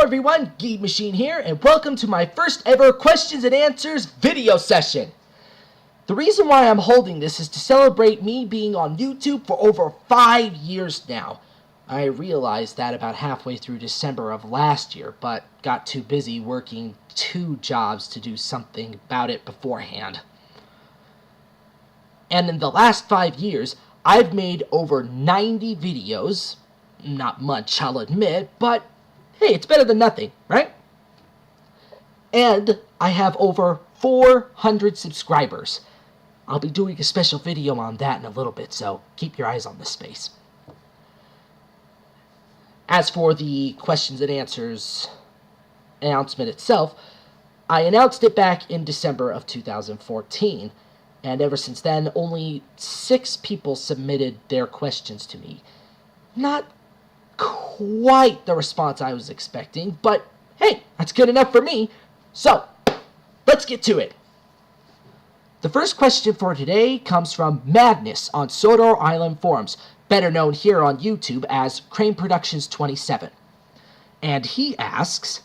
everyone, GeebMachine here, and welcome to my first ever questions and answers video session. The reason why I'm holding this is to celebrate me being on YouTube for over 5 years now. I realized that about halfway through December of last year, but got too busy working 2 jobs to do something about it beforehand. And in the last 5 years, I've made over 90 videos. Not much, I'll admit, but hey, it's better than nothing, right? And I have over 400 subscribers. I'll be doing a special video on that in a little bit, so keep your eyes on this space. As for the questions and answers announcement itself, I announced it back in December of 2014, and ever since then, only 6 people submitted their questions to me. Not quite the response I was expecting, but hey, that's good enough for me. So, let's get to it. The first question for today comes from Madness on Sodor Island Forums, better known here on YouTube as Crane Productions 27. And he asks,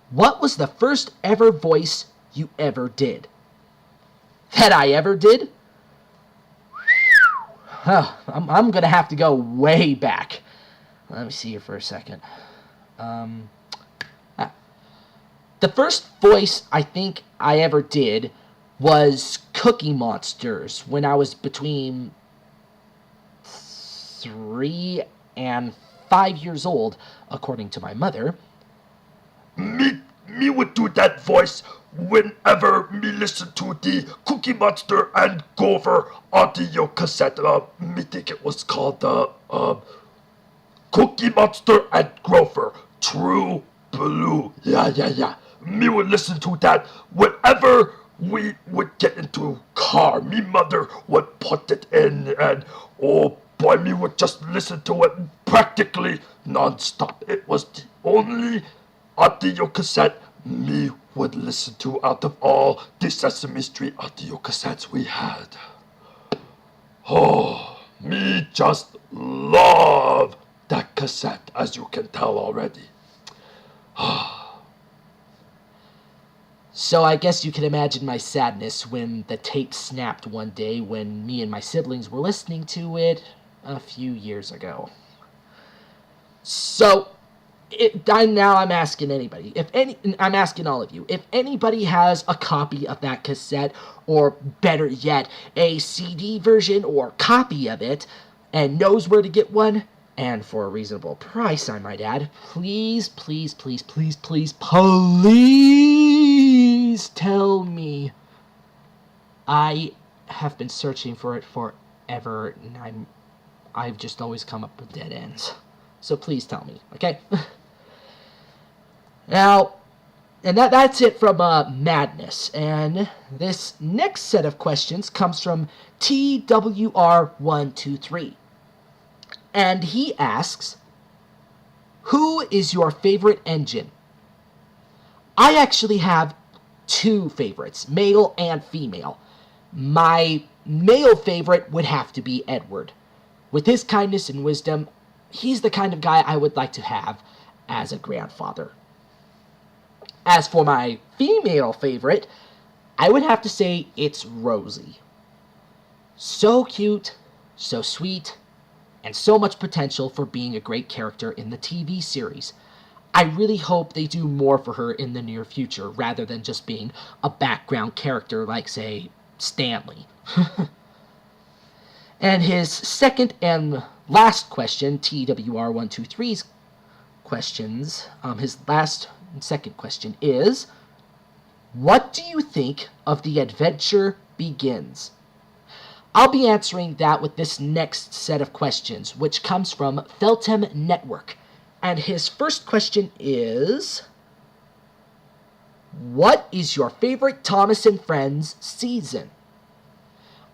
what was the first ever voice you ever did? That I ever did? I'm gonna have to go way back. Let me see here for a second. The first voice I think I ever did was Cookie Monsters when I was between 3 and 5 years old, according to my mother. Me would do that voice whenever me listen to the Cookie Monster and Gopher audio cassette. Me think it was called the Cookie Monster and Gopher True Blue. Yeah. Me would listen to that whenever we would get into car. Me mother would put it in, and oh boy, me would just listen to it practically non-stop. It was the only audio cassette me would listen to out of all the Sesame Street audio cassettes we had. Oh, me just love that cassette, as you can tell already. So I guess you can imagine my sadness when the tape snapped one day when me and my siblings were listening to it a few years ago. So, now I'm asking anybody, I'm asking all of you, if anybody has a copy of that cassette, or better yet, a CD version or copy of it, and knows where to get one, and for a reasonable price, I might add, please tell me. I have been searching for it forever, and I've just always come up with dead ends. So please tell me, okay? Now, and that's it from Madness. And this next set of questions comes from TWR123. And he asks, who is your favorite engine? I actually have 2 favorites, male and female. My male favorite would have to be Edward. With his kindness and wisdom, he's the kind of guy I would like to have as a grandfather. As for my female favorite, I would have to say it's Rosie. So cute, so sweet, and so much potential for being a great character in the TV series. I really hope they do more for her in the near future, rather than just being a background character like, say, Stanley. And his second and last question, TWR123's questions, his last and second question is, what do you think of The Adventure Begins? I'll be answering that with this next set of questions, which comes from Feltham Network. And his first question is, what is your favorite Thomas and Friends season?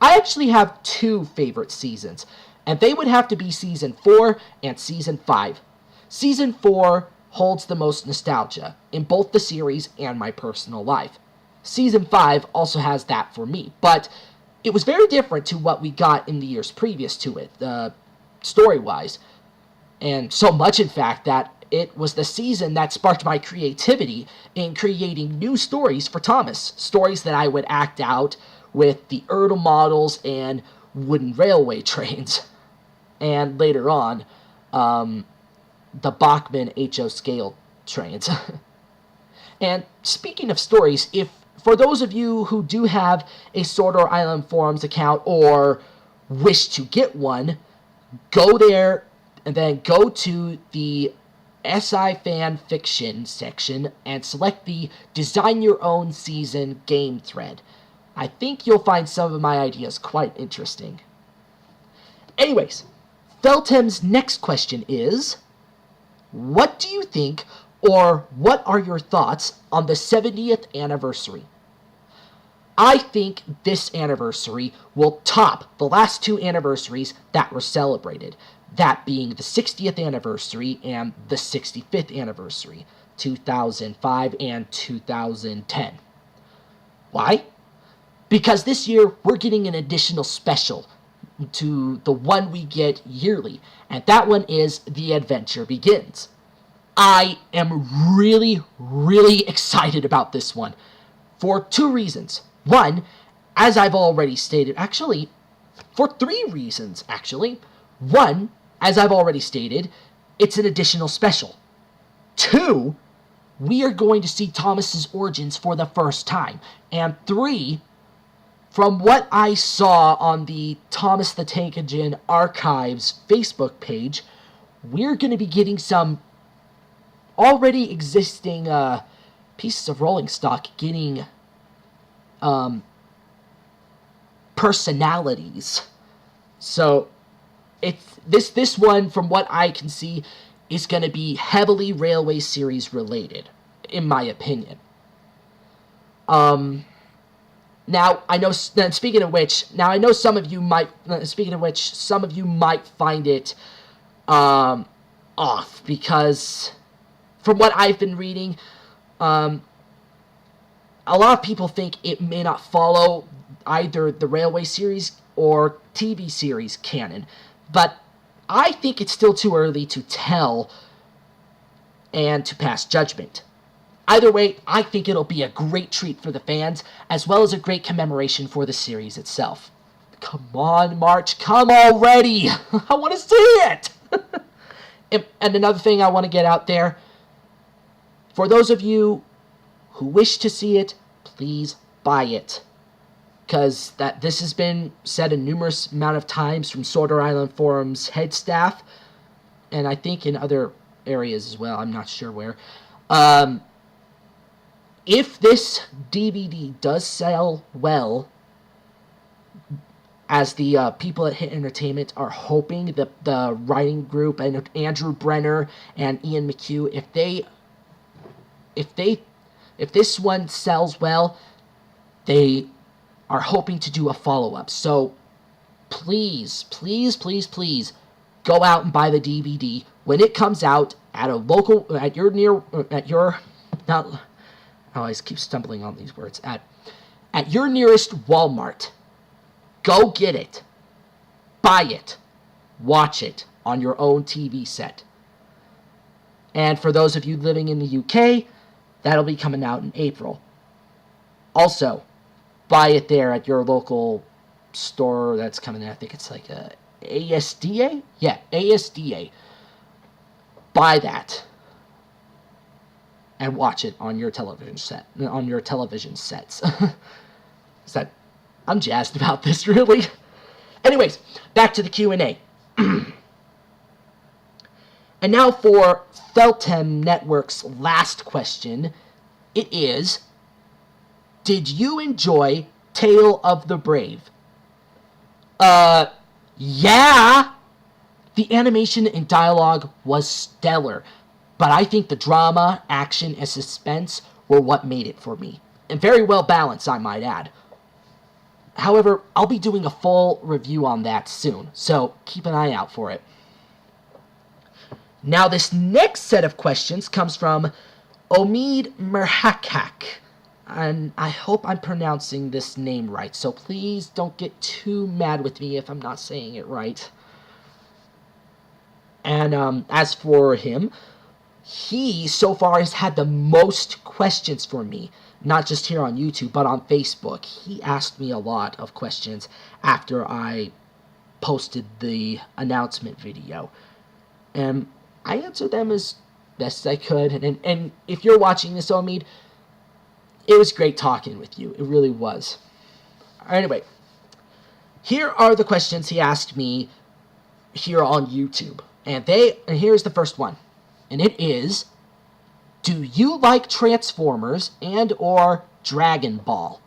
I actually have 2 favorite seasons, and they would have to be Season 4 and Season 5. Season 4 holds the most nostalgia in both the series and my personal life. Season 5 also has that for me, but it was very different to what we got in the years previous to it, story-wise. And so much, in fact, that it was the season that sparked my creativity in creating new stories for Thomas. Stories that I would act out with the Erdl models and wooden railway trains. And later on, the Bachmann HO scale trains. And speaking of stories, if for those of you who do have a Sodor Island Forums account or wish to get one, go there and then go to the SI Fan Fiction section and select the Design Your Own Season game thread. I think you'll find some of my ideas quite interesting. Anyways, Feltem's next question is, what do you think, or what are your thoughts on the 70th anniversary? I think this anniversary will top the last two anniversaries that were celebrated, that being the 60th anniversary and the 65th anniversary, 2005 and 2010. Why? Because this year we're getting an additional special to the one we get yearly, and that one is The Adventure Begins. I am really, really excited about this one for two reasons. One, as I've already stated, actually, for three reasons, actually. One, as I've already stated, it's an additional special. Two, we are going to see Thomas's origins for the first time. And three, from what I saw on the Thomas the Tank Engine Archives Facebook page, we're going to be getting some already existing pieces of rolling stock getting personalities. So it's this one, from what I can see, is going to be heavily Railway Series related, in my opinion. Now I know. Speaking of which, I know some of you might. Some of you might find it off, because from what I've been reading, a lot of people think it may not follow either the Railway Series or TV series canon, but I think it's still too early to tell and to pass judgment. Either way, I think it'll be a great treat for the fans, as well as a great commemoration for the series itself. Come on, March, come already! I want to see it! And another thing I want to get out there, for those of you who wish to see it, please buy it. Because this has been said a numerous amount of times from Sodor Island Forum's head staff, and I think in other areas as well, I'm not sure where. If this DVD does sell well, as the people at Hit Entertainment are hoping, the writing group and Andrew Brenner and Ian McHugh, if this one sells well, they are hoping to do a follow-up. So please, please, please, please go out and buy the DVD when it comes out at a local, I always keep stumbling on these words, at your nearest Walmart. Go get it. Buy it. Watch it on your own TV set. And for those of you living in the UK, that'll be coming out in April. Also, buy it there at your local store that's coming in. I think it's like a ASDA? Yeah, ASDA. Buy that. And watch it on your television set. On your television sets. I'm jazzed about this, really. Anyways, back to the Q&A. And now for Feltem Network's last question. It is, did you enjoy Tale of the Brave? Yeah! The animation and dialogue was stellar, but I think the drama, action, and suspense were what made it for me. And very well balanced, I might add. However, I'll be doing a full review on that soon, so keep an eye out for it. Now, this next set of questions comes from Omid Merhakak, and I hope I'm pronouncing this name right, so please don't get too mad with me if I'm not saying it right. And as for him, he so far has had the most questions for me, not just here on YouTube, but on Facebook. He asked me a lot of questions after I posted the announcement video, and I answered them as best as I could. And if you're watching this, Omid, it was great talking with you. It really was. Anyway, here are the questions he asked me here on YouTube. And here's the first one. And it is, do you like Transformers and or Dragon Ball?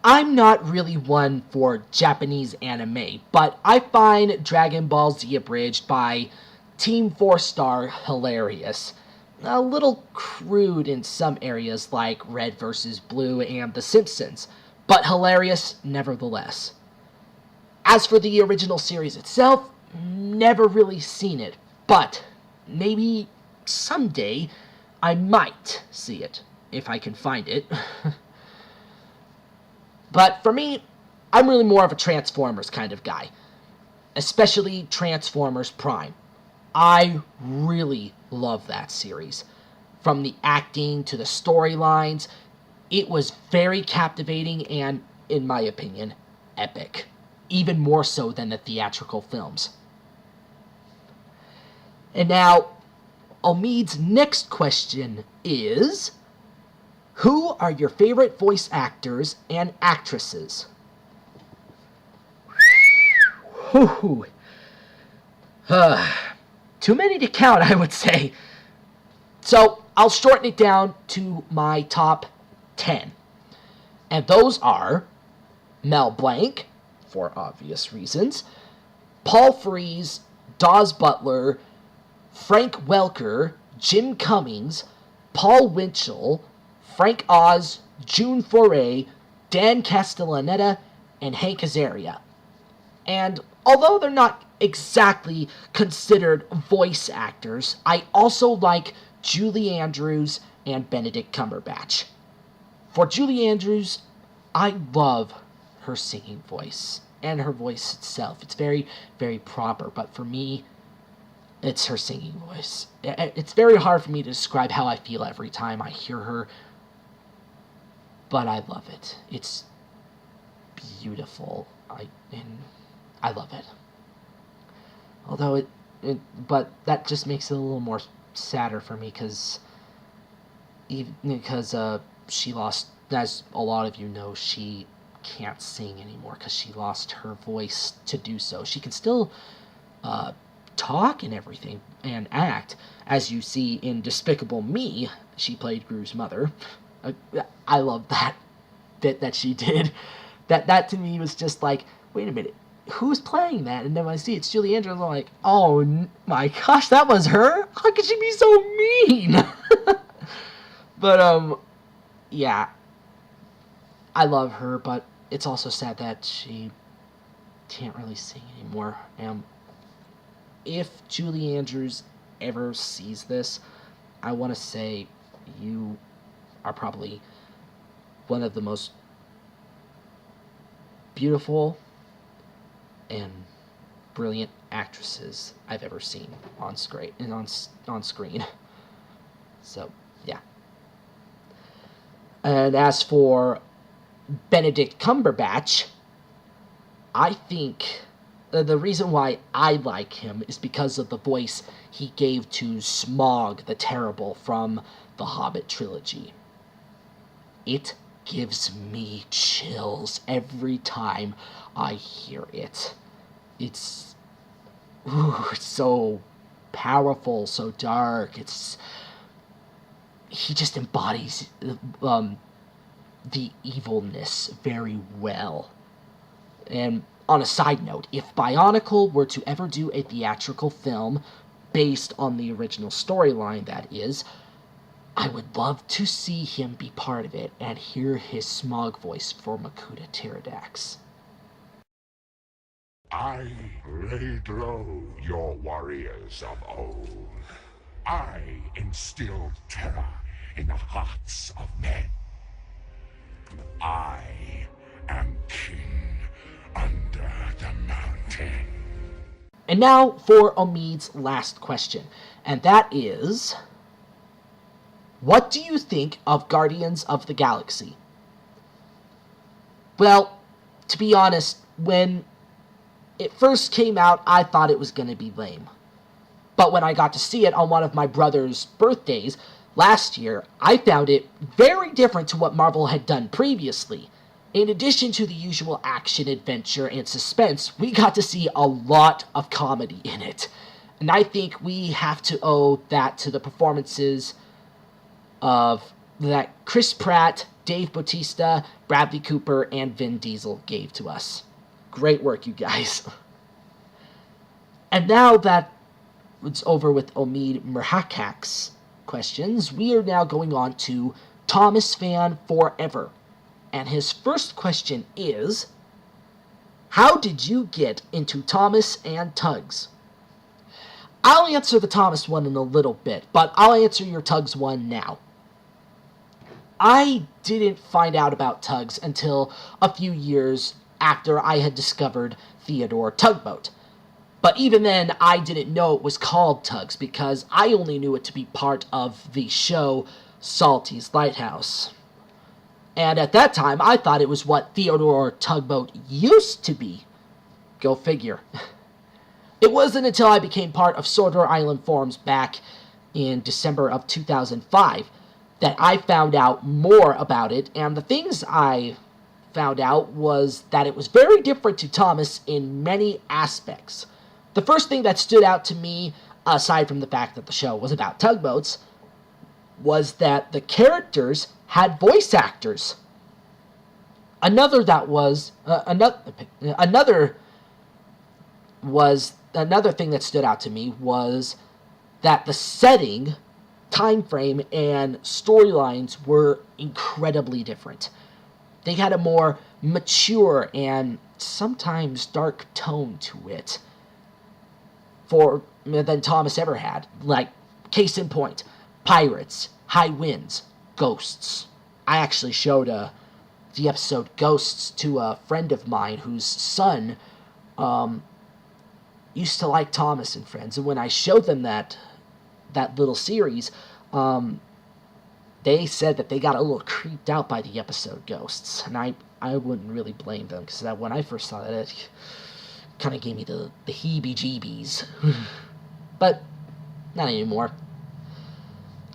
I'm not really one for Japanese anime, but I find Dragon Ball Z Abridged by Team 4 Star hilarious. A little crude in some areas like Red vs. Blue and The Simpsons, but hilarious nevertheless. As for the original series itself, never really seen it, but maybe someday I might see it, if I can find it. But for me, I'm really more of a Transformers kind of guy, especially Transformers Prime. I really love that series. From the acting to the storylines, it was very captivating and, in my opinion, epic. Even more so than the theatrical films. And now, Omid's next question is, who are your favorite voice actors and actresses? Whew. Too many to count, I would say. So, I'll shorten it down to my top 10. And those are Mel Blanc, for obvious reasons, Paul Frees, Dawes Butler, Frank Welker, Jim Cummings, Paul Winchell, Frank Oz, June Foray, Dan Castellaneta, and Hank Azaria. And although they're not exactly considered voice actors, I also like Julie Andrews and Benedict Cumberbatch. For Julie Andrews, I love her singing voice and her voice itself. It's very, very proper, but for me, it's her singing voice. It's very hard for me to describe how I feel every time I hear her, but I love it. It's beautiful. I love it. Although but that just makes it a little more sadder for me because she lost, as a lot of you know, she can't sing anymore because she lost her voice to do so. She can still talk and everything and act, as you see in Despicable Me. She played Gru's mother. I love that bit that she did. That to me was just like, wait a minute, who's playing that? And then when I see it's Julie Andrews, I'm like, oh my gosh, that was her? How could she be so mean? But yeah, I love her, but it's also sad that she can't really sing anymore. If Julie Andrews ever sees this, I want to say you are probably one of the most beautiful and brilliant actresses I've ever seen on screen. So, yeah. And as for Benedict Cumberbatch, I think the reason why I like him is because of the voice he gave to Smaug the Terrible from the Hobbit trilogy. It gives me chills every time I hear it. It's so powerful, so dark. He just embodies the evilness very well. And on a side note, if Bionicle were to ever do a theatrical film based on the original storyline, that is, I would love to see him be part of it and hear his Smaug voice for Makuta Tiradax. I laid low your warriors of old. I instilled terror in the hearts of men. I am king under the mountain. And now for Omid's last question, and that is, what do you think of Guardians of the Galaxy? Well, to be honest, when it first came out, I thought it was going to be lame. But when I got to see it on one of my brother's birthdays last year, I found it very different to what Marvel had done previously. In addition to the usual action, adventure, and suspense, we got to see a lot of comedy in it. And I think we have to owe that to the performances of that Chris Pratt, Dave Bautista, Bradley Cooper, and Vin Diesel gave to us. Great work, you guys. And now that it's over with Omid Merhakak's questions, we are now going on to Thomas Fan Forever. And his first question is, how did you get into Thomas and Tugs? I'll answer the Thomas one in a little bit, but I'll answer your Tugs one now. I didn't find out about Tugs until a few years after I had discovered Theodore Tugboat. But even then, I didn't know it was called Tugs because I only knew it to be part of the show Salty's Lighthouse. And at that time, I thought it was what Theodore Tugboat used to be. Go figure. It wasn't until I became part of Sodor Island forums back in December of 2005 that I found out more about it, and the things I found out was that it was very different to Thomas in many aspects. The first thing that stood out to me, aside from the fact that the show was about tugboats, was that the characters had voice actors. Another thing that stood out to me was that the setting, time frame, and storylines were incredibly different. They had a more mature and sometimes dark tone to it than Thomas ever had. Like, case in point, pirates, high winds, ghosts. I actually showed the episode Ghosts to a friend of mine whose son used to like Thomas and Friends, and when I showed them that little series, they said that they got a little creeped out by the episode Ghosts, and I wouldn't really blame them, because when I first saw that, it kind of gave me the heebie-jeebies. But not anymore.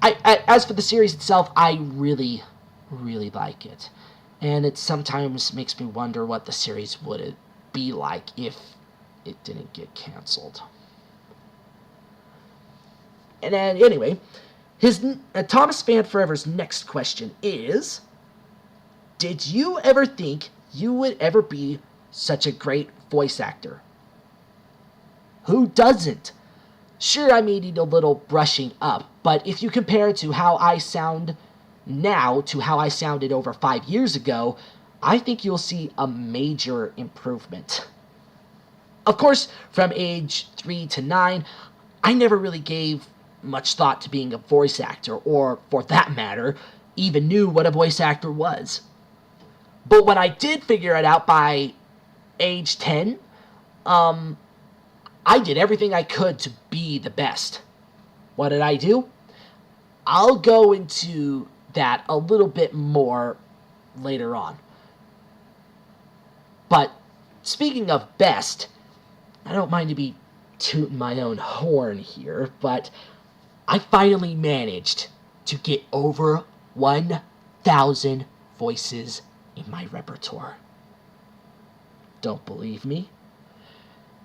As for the series itself, I really, really like it. And it sometimes makes me wonder what the series would be like if it didn't get canceled. And then, anyway, Thomas Fan Forever's next question is, did you ever think you would ever be such a great voice actor? Who doesn't? Sure, I may need a little brushing up, but if you compare to how I sound now to how I sounded over 5 years ago, I think you'll see a major improvement. Of course, from age 3 to 9, I never really gave much thought to being a voice actor, or, for that matter, even knew what a voice actor was. But when I did figure it out by age 10, I did everything I could to be the best. What did I do? I'll go into that a little bit more later on. But speaking of best, I don't mind to be tooting my own horn here, but I finally managed to get over 1,000 voices in my repertoire. Don't believe me?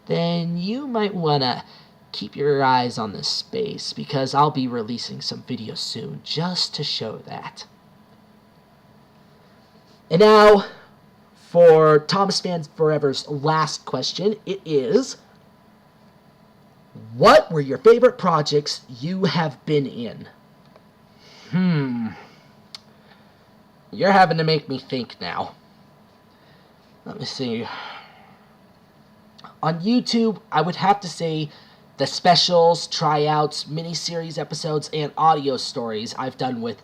Then you might want to keep your eyes on this space, because I'll be releasing some videos soon just to show that. And now, for Thomas Fan Forever's last question, it is, what were your favorite projects you have been in? You're having to make me think now. Let me see. On YouTube, I would have to say the specials, tryouts, miniseries episodes, and audio stories I've done with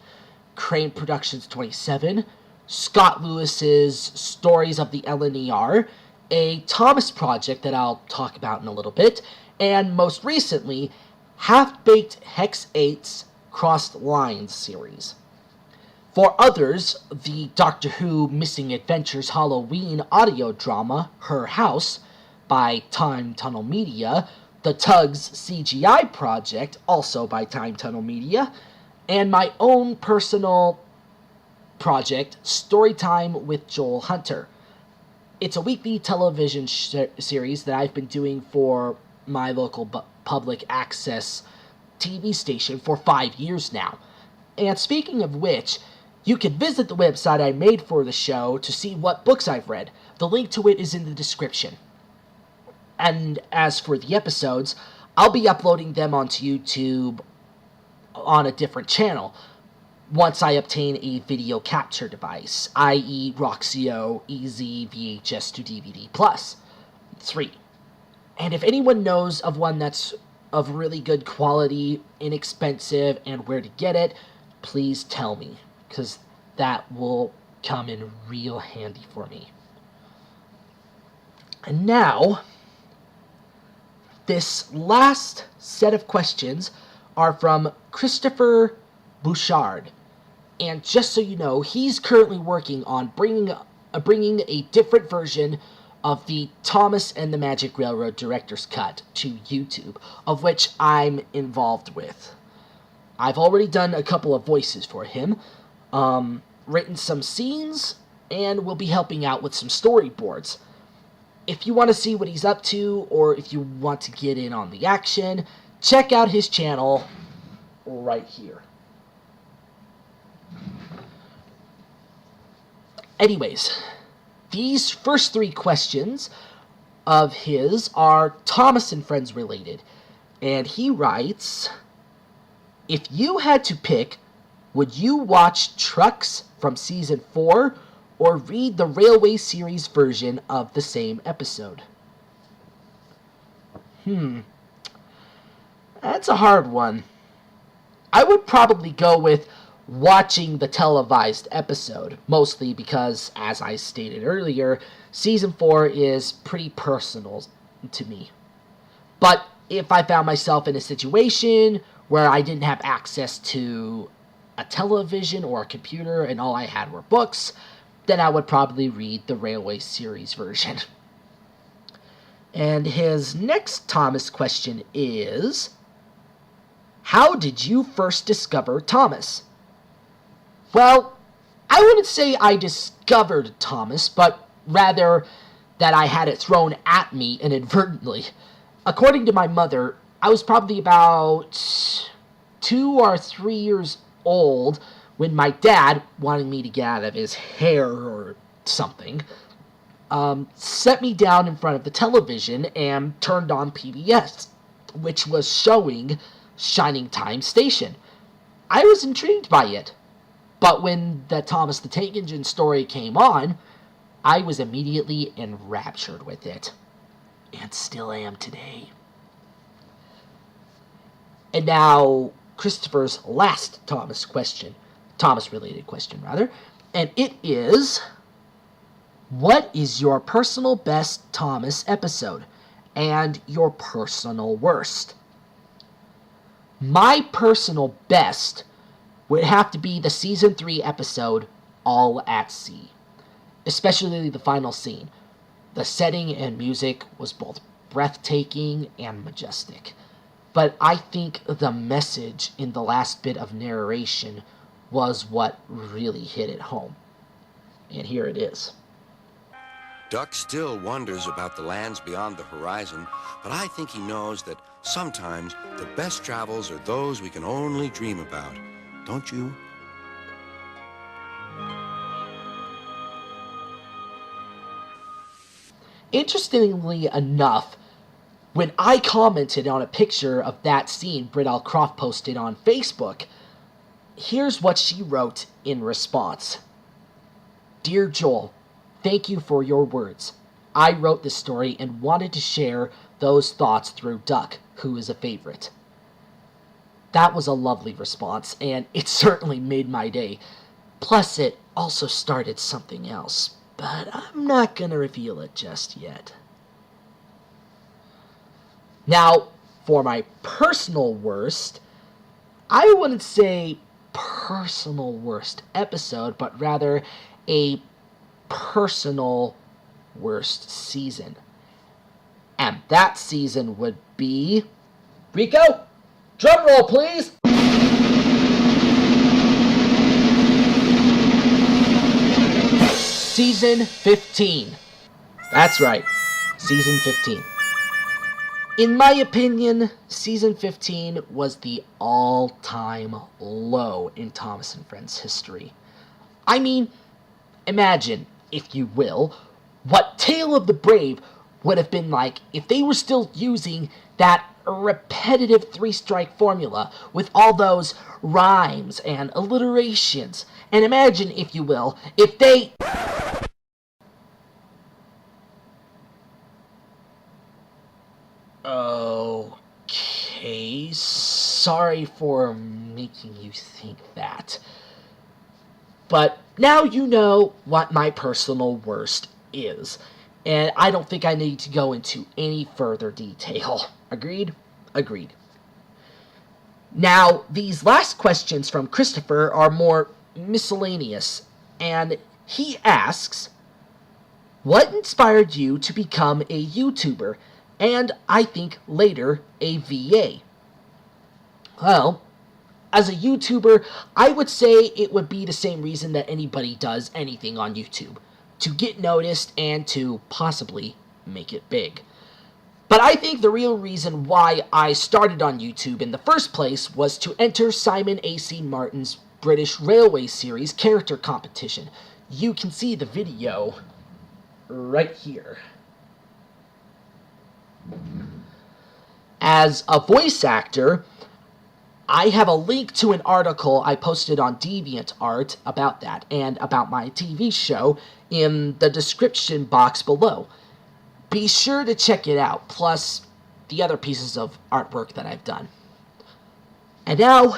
Crane Productions 27, Scott Lewis's Stories of the LNER, a Thomas project that I'll talk about in a little bit, and most recently, Half-Baked Hex 8's Crossed Lines series. For others, the Doctor Who Missing Adventures Halloween audio drama, Her House, by Time Tunnel Media, the Tugs CGI project, also by Time Tunnel Media, and my own personal project, Storytime with Joel Hunter. It's a weekly television series that I've been doing for my local public access TV station for 5 years now. And speaking of which, you can visit the website I made for the show to see what books I've read. The link to it is in the description. And as for the episodes, I'll be uploading them onto YouTube on a different channel once I obtain a video capture device, i.e. Roxio EZ VHS to DVD Plus 3. And if anyone knows of one that's of really good quality, inexpensive, and where to get it, please tell me, because that will come in real handy for me. And now, this last set of questions are from Christopher Bouchard. And just so you know, he's currently working on bringing a different version of the Thomas and the Magic Railroad Director's Cut to YouTube, of which I'm involved with. I've already done a couple of voices for him, written some scenes, and will be helping out with some storyboards. If you want to see what he's up to, or if you want to get in on the action, check out his channel right here. Anyways, these first 3 questions of his are Thomas and Friends related. And he writes, if you had to pick, would you watch Trucks from Season 4 or read the Railway series version of the same episode? That's a hard one. I would probably go with watching the televised episode, mostly because, as I stated earlier, Season 4 is pretty personal to me. But if I found myself in a situation where I didn't have access to a television or a computer and all I had were books, then I would probably read the Railway series version. And his next Thomas question is, how did you first discover Thomas? Well, I wouldn't say I discovered Thomas, but rather that I had it thrown at me inadvertently. According to my mother, I was probably about 2 or 3 years old when my dad, wanting me to get out of his hair or something, set me down in front of the television and turned on PBS, which was showing Shining Time Station. I was intrigued by it. But when the Thomas the Tank Engine story came on, I was immediately enraptured with it. And still am today. And now, Christopher's last Thomas-related question, and it is, what is your personal best Thomas episode, and your personal worst? My personal best would have to be the Season 3 episode, All at Sea. Especially the final scene. The setting and music was both breathtaking and majestic. But I think the message in the last bit of narration was what really hit it home. And here it is. Duck still wonders about the lands beyond the horizon, but I think he knows that sometimes the best travels are those we can only dream about. Don't you? Interestingly enough, when I commented on a picture of that scene Britt L. Croft posted on Facebook, here's what she wrote in response. Dear Joel, thank you for your words. I wrote this story and wanted to share those thoughts through Duck, who is a favorite. That was a lovely response, and it certainly made my day. Plus, it also started something else. but I'm not gonna reveal it just yet. Now, for my personal worst, I wouldn't say personal worst episode, but rather a personal worst season. And that season would be... Rico, drum roll, please! Season 15. That's right, Season 15. In my opinion, Season 15 was the all-time low in Thomas & Friends history. I mean, imagine, if you will, what Tale of the Brave would have been like if they were still using that repetitive three-strike formula with all those rhymes and alliterations. And imagine, if you will, if they... Okay, sorry for making you think that. But now you know what my personal worst is, and I don't think I need to go into any further detail. Agreed? Agreed. Now, these last questions from Christopher are more miscellaneous, and he asks, what inspired you to become a YouTuber, and I think later a VA? Well, as a YouTuber, I would say it would be the same reason that anybody does anything on YouTube. To get noticed and to possibly make it big. But I think the real reason why I started on YouTube in the first place was to enter Simon A.C. Martin's British Railway Series character competition. You can see the video right here. As a voice actor, I have a link to an article I posted on DeviantArt about that and about my TV show in the description box below. Be sure to check it out, plus the other pieces of artwork that I've done. And now,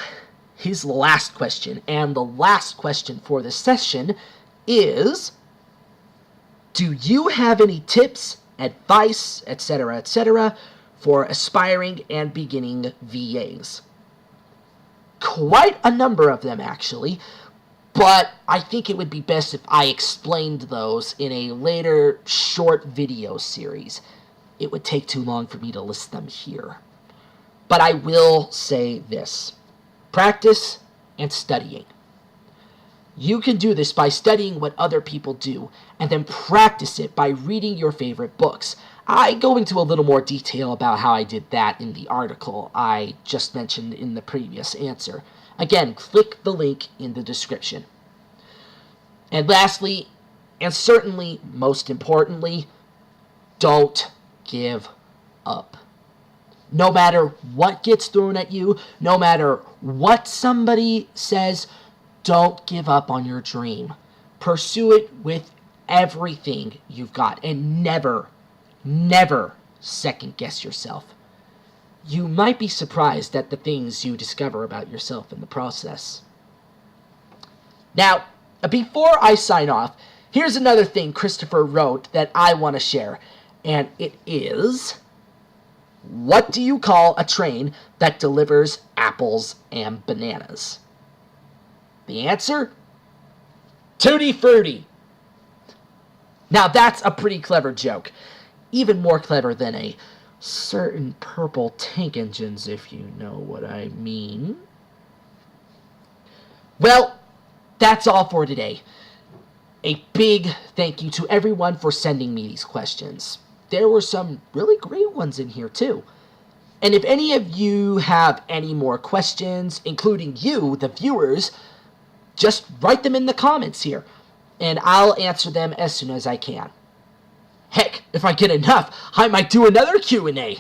his last question, and the last question for this session is, do you have any tips, advice, etc., for aspiring and beginning VAs? Quite a number of them, actually, but I think it would be best if I explained those in a later short video series. It would take too long for me to list them here. But I will say this. Practice and studying. You can do this by studying what other people do, and then practice it by reading your favorite books. I go into a little more detail about how I did that in the article I just mentioned in the previous answer. Again, click the link in the description. And lastly, and certainly most importantly, don't give up. No matter what gets thrown at you, no matter what somebody says, don't give up on your dream. Pursue it with everything you've got, and never second guess yourself. You might be surprised at the things you discover about yourself in the process. Now, before I sign off, here's another thing Christopher wrote that I want to share, and it is, what do you call a train that delivers apples and bananas? The answer? Tutti Frutti. Now that's a pretty clever joke. Even more clever than a certain purple tank engines, if you know what I mean. Well, that's all for today. A big thank you to everyone for sending me these questions. There were some really great ones in here too. And if any of you have any more questions, including you, the viewers, just write them in the comments here, and I'll answer them as soon as I can. Heck, if I get enough, I might do another Q&A.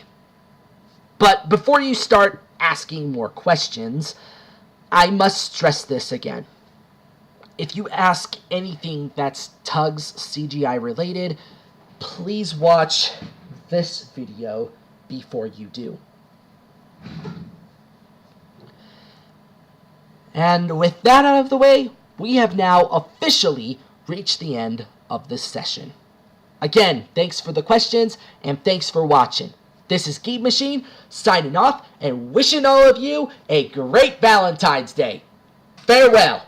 But before you start asking more questions, I must stress this again. If you ask anything that's Tugs CGI related, please watch this video before you do. And with that out of the way, we have now officially reached the end of this session. Again, thanks for the questions, and thanks for watching. This is Geeb Machine, signing off, and wishing all of you a great Valentine's Day. Farewell.